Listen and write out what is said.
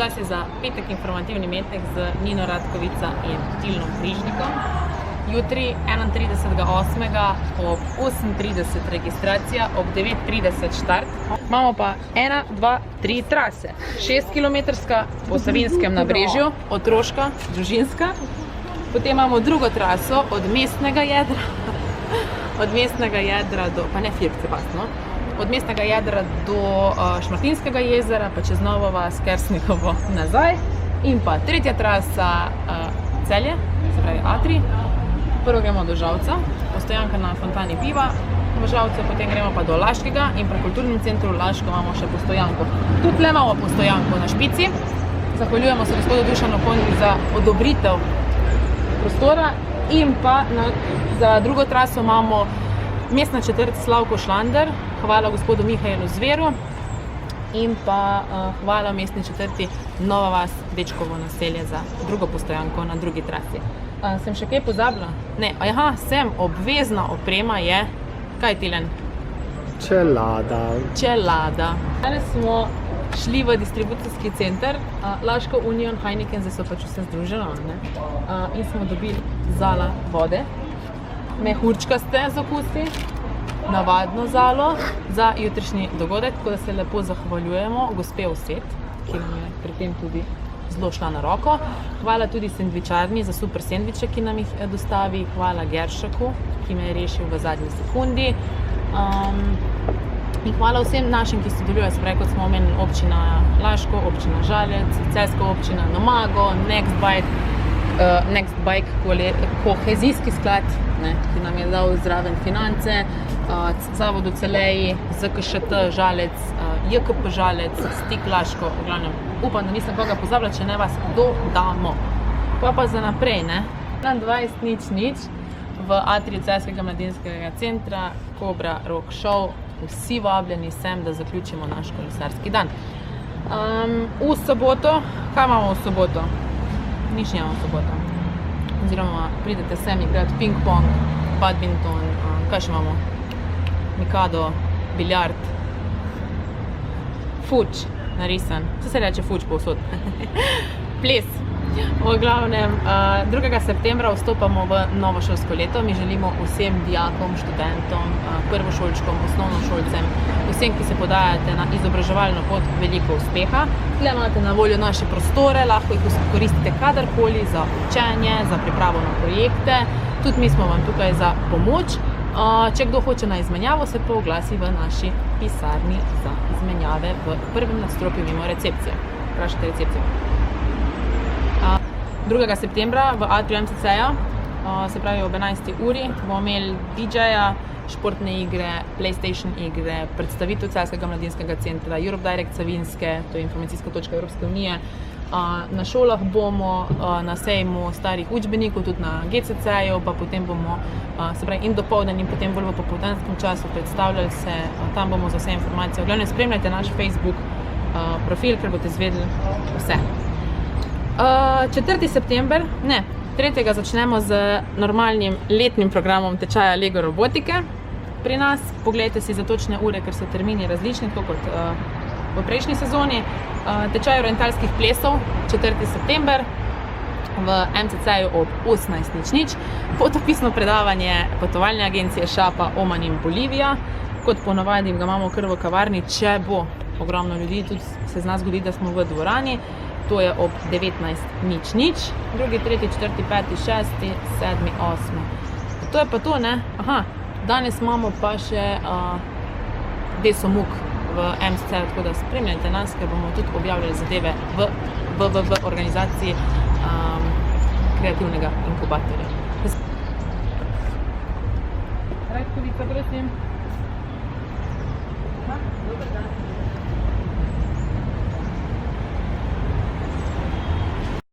Čas je za petek informativni metek z Nino Radkovica in Tilnom Križnikom. Jutri 31.8. ob 8:30 registracija, ob 9:30 štart. Imamo pa 1, 2, 3 trase. 6-kilometrska po Savinjskem nabrežju, otroška, družinska. Potem imamo drugo traso od mestnega jedra do, pa ne Firkce pasno, od mestnega jedra do Šmartinskega jezera, pa čez Novo vas, Kersnikovo nazaj. In pa tretja trasa Celje, se pravi Atrij. Prvo gremo do Žalca, postojanka na Fontani piva v Žalcu, potem gremo pa do Laškega in pri kulturnem centru Laško imamo še postojanko. Tudi tle imamo postojanko na Špici. Zahvaljujemo se gospodu Dušanu Kondi za odobritev prostora in pa za drugo traso imamo mestna četrt Slavko Šlander, hvala gospodu Mihajlu Zveru in pa hvala mestni četrti Nova vas, Dečkovo naselje za drugo postojanko na drugi trasi. Sem še kaj pozabila? Ne, sem, obvezna oprema je, kaj Tilen? Čelada. Danes smo šli v distribucijski center Laško, Union, Heineken, zdaj so pač vse združeno, in smo dobili zala vode, mehurčkaste z okusi, navadno zalo za jutrišnji dogodek, tako da se lepo zahvaljujemo gospe Oset, ki nam je pri tem tudi zelo šla na roko. Hvala tudi sendvičarni za super sendviče, ki nam jih dostavi. Hvala Geršaku, ki me je rešil v zadnji sekundi. In hvala vsem našim, ki sodelujejo, se pravi, kot smo omenili, občina Laško, občina Žalec, Celjska občina, Nomago, Next Bike, kohezijski sklad, ki nam je dal zraven finance, Zavodu Celeji, ZKŠT Žalec, JKP Žalec, Stik Laško, v glavnem, upam, da nisem koga pozabila, če ne vas dodamo. Pa za naprej, 21:00 v Atriju Celjskega mladinskega centra, Kobra Rock Show, vsi vabljeni sem, da zaključimo naš kolesarski dan. V soboto, kaj imamo v soboto? Nič nimamo v soboto. Oziroma, pridete sem igrati ping-pong, badminton, kaj še imamo? Mikado, biljard, fuč, narisan, vse se reče fuč povsod, ples. V glavnem, 2. septembra vstopamo v novo šolsko leto. Mi želimo vsem dijakom, študentom, prvošolčkom, osnovnošolcem, vsem, ki se podajate na izobraževalno pot, veliko uspeha. Tle imate na voljo naše prostore, lahko jih koristite kadarkoli za učenje, za pripravo na projekte. Tudi mi smo vam tukaj za pomoč. Če kdo hoče na izmenjavo, se pa oglasi v naši pisarni za izmenjave v prvem nadstropju mimo recepcije. Vprašajte recepcijo. 2. septembra v Atriju MCC-ja, se pravi ob 11. uri, bomo imeli DJ-ja, športne igre, PlayStation igre, predstavitev Celjskega mladinskega centra, Europe Direct Savinjske, to je informacijska točka Evropske unije. Na šolah bomo na sejmu starih učbenikov, tudi na GCC-ju, pa potem bomo, se pravi, in dopoldan in potem bolj v popoldanskem času predstavljali se, tam bomo za vse informacije. V glavnem, spremljajte naš Facebook profil, ker boste izvedeli vse. 4. september, 3. začnemo z normalnim letnim programom tečaja Lego robotike pri nas. Poglejte si za točne ure, ker so termini različni, tako kot v prejšnji sezoni. Tečaj orientalskih plesov, 4. september v MCC-ju ob 18:00. Potopisno predavanje potovalne agencije Šapa, Oman in Bolivija. Kot ponavadi ga imamo kar v kavarni, če bo ogromno ljudi, tudi se zna zgoditi, da smo v dvorani. To je ob 19:00. 2., 3., 4., 5., 6., 7., 8. To je pa to, danes imamo pa še Desomuk v MCC, tako da spremljajte nas, ker bomo tudi objavljali zadeve v organizaciji kreativnega inkubatorja. Radkovica, prosim. Dober dan.